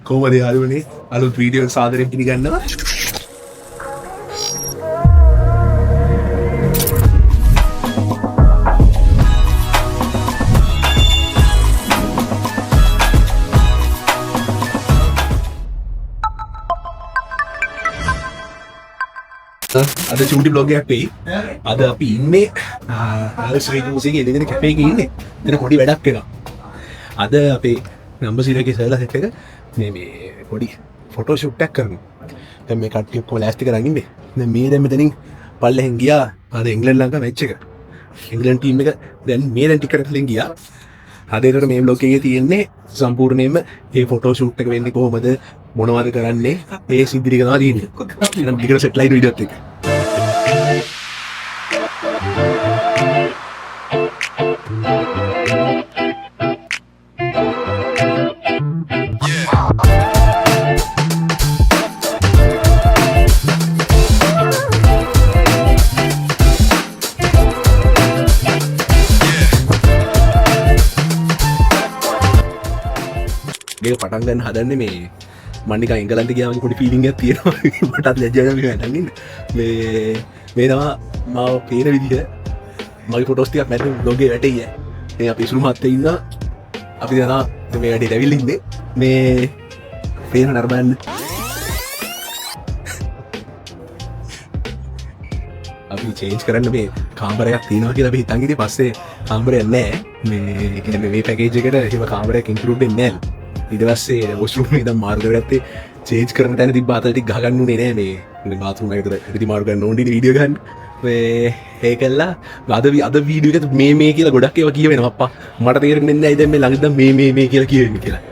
කොහොමද යාළුවනේ අලුත් වීඩියෝ සාදරයෙන් පිළිගන්නවා. අද චූටි බ්ලොග් එකක් වෙයි. අද අපි ඉන්නේ ශ්‍රී මුසිගේ එදිනෙක කැෆේ එකේ ඉන්නේ. එතන පොඩි වැඩක් වෙනවා. අද අපේ නම්බර් 0 එකේ සර්ලා සෙට් එක මේ පොඩි ෆොටෝ ෂූට් එකක් කරනවා. දැන් මේ කට්ටිය ඔක්කොම ලෑස්ති කරන් ඉන්නේ. දැන් මෙතනින් පල්ලෙහෙන් ගියා අද ඉංග්‍රීසි ලංකා මැච් එක. ඉංග්‍රීසි ටීම් එක දැන් ටිකට් වලින් ගියා. අද ඒතර මේ බ්ලොග් එකේ තියෙන්නේ සම්පූර්ණයෙන්ම මේ ෆොටෝ ෂූට් එක වෙන්නේ කොහොමද මොනවද කරන්නේ ඒ සිද්ධි ටික තමයි තියෙන්නේ. එහෙනම් ටිකට සෙට්ලයිට් වීඩියෝත් එක. මේක පටන් ගන්න හදන්නේ මේ මම නිකන් එංගලන්තේ ගියාම පොඩි ෆීලිං එකක් තියෙනවා මටත් ලැජ්ජාවක් වෙනවා හිටන් ඉන්නේ මේ තමයි මාව පේන විදිහ මගේ ෆොටෝස් ටිකක් මැද බ්ලොග් එකේ වැටෙයි මේ අපි ඉසුරු මහත්තයා ඉන්නවා අපි දැන් මේ වැඩේ ඇවිල්ලා ඉන්නේ මේ පේන නරඹන්න අපි චේන්ජ් කරන්න මේ කාමරයක් තියෙනවා කියලා අපි හිතන් ඉතින් පස්සේ කාමරයක් නැහැ මේ කියන්නේ මේ පැකේජ් එකට එහෙම කාමරයක් ඉන්ක්ලූඩ් වෙන්නේ නැහැ ඊට පස්සේ වොෂ්රූම් එක දැන් මාර්ග වෙලත්තේ චේන්ජ් කරන තැන තිබ්බ අතල ටික ගහ ගන්න උනේ නෑ මේ බාත්රූම් එකකට ඉතින් මාර්ග ගන්න ඕනේ වීඩියෝ ගන්න මේ ඒකල්ලා අද වීඩියෝ එකට මේ කියලා ගොඩක් ඒවා කියවෙනවා අප්පා මට තේරෙන්නේ නැහැ දැන් මේ ළඟදී මේ කියලා කියවෙන්නේ කියලා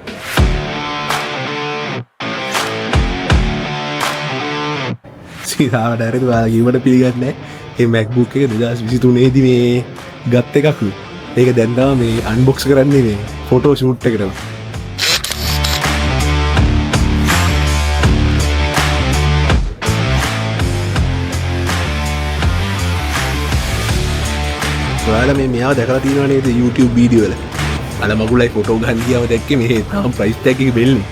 සීතාවට හරිද ඔයාලා කිව්වට පිළිගන්නේ නැහැ මේ MacBook එක 2023 දී මේ ගත් එකක් ඒක දැන් තමයි මේ අන්බොක්ස් කරන්නේ මේ ෆොටෝ ෂූට් එකට ඔයාලා මේ මෙයාව දැකලා තියෙනව නේද YouTube වීඩියෝ වල? අර මගුලයි ෆොටෝ ගන්න ගියාම දැක්කේ මේ තාම ප්‍රයිස් ටැග් එක බෙල්ලනේ.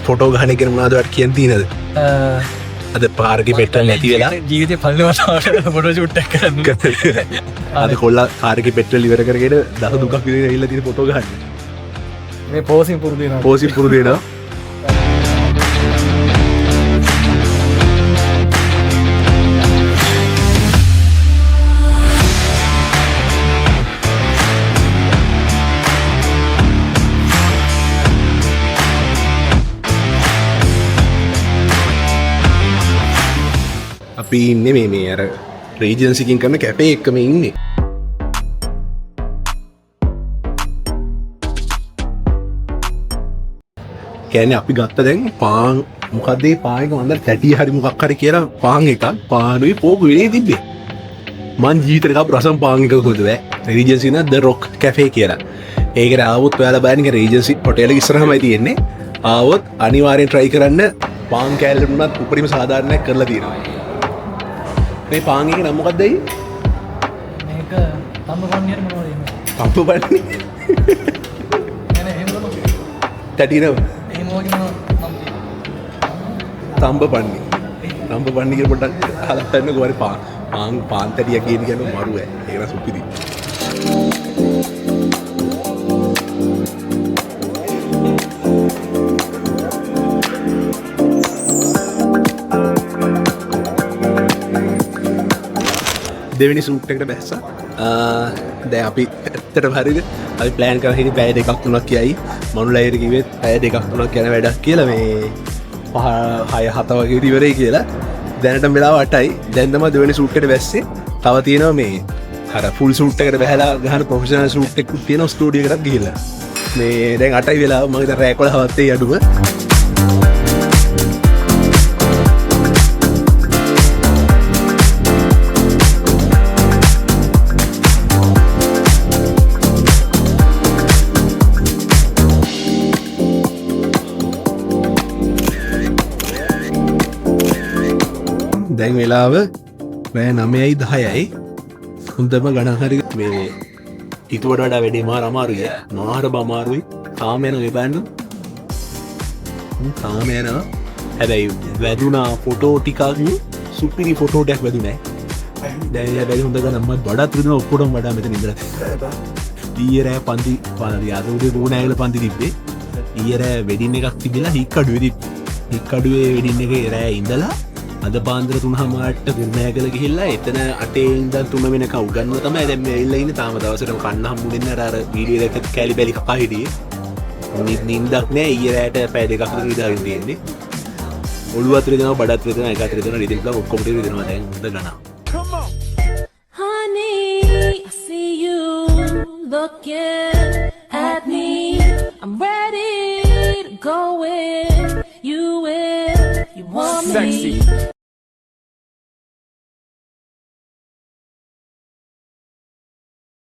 ෆොටෝ ගන්න එක මොනවද ඔයාලට කියන්න තියෙනවද? අද පාරගේ පෙට්‍රල් නැති වෙලා ජීවිතේ පල්ලෙවට ෆොටෝ ෂූට් එකක් කරන්න. අද කොල්ලා කාරේ පෙට්‍රල් ඉවර කරගෙන දස දුකක් විදිහට ඇවිල්ලා තියෙන ෆොටෝ ගන්න. මේ පෝසින් පුරුදු වෙනවා. පෝසින් පුරුදු වෙනවා. අපි ඉන්නේ මේ අර රීජන්ස් එකකින් කරන කැෆේ එකම ඉන්නේ. කියන්නේ අපි ගත්ත දැන් පාන් මොකද මේ පාන් එක මන්ද තැටි හරි මොකක් හරි කියලා පාන් එකක් පානුයි පෝකු වෙලේ තිබ්බේ. මං ජීවිතේ කපු රසම් පාන් එකක කොහෙද බෑ. රීජන්ස් ඉන්න ද රොක් කැෆේ කියලා. ඒකට ආවොත් ඔයාලා බලන්න රීජන්ස් හොටෙල් එක ඉස්සරහමයි තියෙන්නේ. ආවොත් අනිවාර්යෙන් try කරන්න පාන් කෑල්ල උනත් උපරිම සාධාරණයක් කරලා තියෙනවා. මේ පාන් එක නම මොකක්ද අයියේ? මේක තඹපන්නියට මොනවද එන්නේ? තඹපන්නි. එනේ එහෙම මොකද? තටිනව. එහෙම වගේ මොනවද? තඹපන්නි. තඹපන්නි කියලා පොඩ්ඩක් අහලා බලන්න කොහරි පාන් තටිය කියන්නේ මරු ඈ. ඒක සුපිරි. දෙවෙනි සූට් එකට බැස්සා. දැන් අපි ඇත්තටම හරියද? අපි ප්ලෑන් කරලා හිටියේ පැය දෙකක් තුනක් කියයි. මනුලයිර කිව්වෙත් පැය දෙකක් තුනක් යන වැඩක් කියලා මේ 5 6 7 වගේ ඉවරයි කියලා. දැනටම වෙලාව 8යි. දැන් තමයි දෙවෙනි සූට් එකට බැස්සේ. තව තියෙනවා මේ අර ෆුල් සූට් එකට බහැලා ගහන ප්‍රොෆෙෂනල් සූට් එකක් තියෙනවා ස්ටුඩියෝ එකකට ගිහිල්ලා. මේ දැන් 8යි වෙලාව මම දැන් රෑ 11 වත්තේ අඩුම. දැන් වෙලාව වැෑ 9:10යි. හොඳම ගණන් හරි මේ හිතුවට වඩා වැඩේ මාර අමාරුයි. මාර බමාරුයි. තාම යන වෙබන්න. තාම යනවා. හැබැයි වැදුනා ෆොටෝ ටිකක් සුපිරි ෆොටෝ ටයක් වැදුනේ. දැන් හැබැයි හොඳ ගණන් මම වඩාත් රිදෙන ඔක්කොටම වඩා මෙතන ඉඳලා. ඊයේ රෑ පන්ති පාරදී අද උදේ බෝනෑගල පන්ති තිබ්බේ. ඊයේ රෑ වෙඩින් එකක් තිබිලා හික්කඩුවේ තිබ්බේ. හික්කඩුවේ වෙඩින් එකේ රෑ ඉඳලා අද පාන්දර 3:00ට ගුරුනෑගල ගිහිල්ලා එතන 8 ඉඳන් 3 වෙනකම් උගන්වලා තමයි දැන් මේ ඇවිල්ලා ඉන්නේ. තාම දවසටම කන්න හම්බුනේ නැහැ. අර වීඩියෝ එකත් කැලි බැලි කපා හිටියේ. නින්දක් නෑ. ඊයේ රෑට පැය දෙකක් විතර ඉඳගෙන තියෙන්නේ. ඔළුව අතර දෙනවා බඩ අතර දෙනවා එක අතර දෙනවා රිදෙන්න බලා ඔක්කොම ටික රිදෙනවා දැන් හොඳ ගණන්. Honey, I see you looking at me. I'm ready to go in. You want me.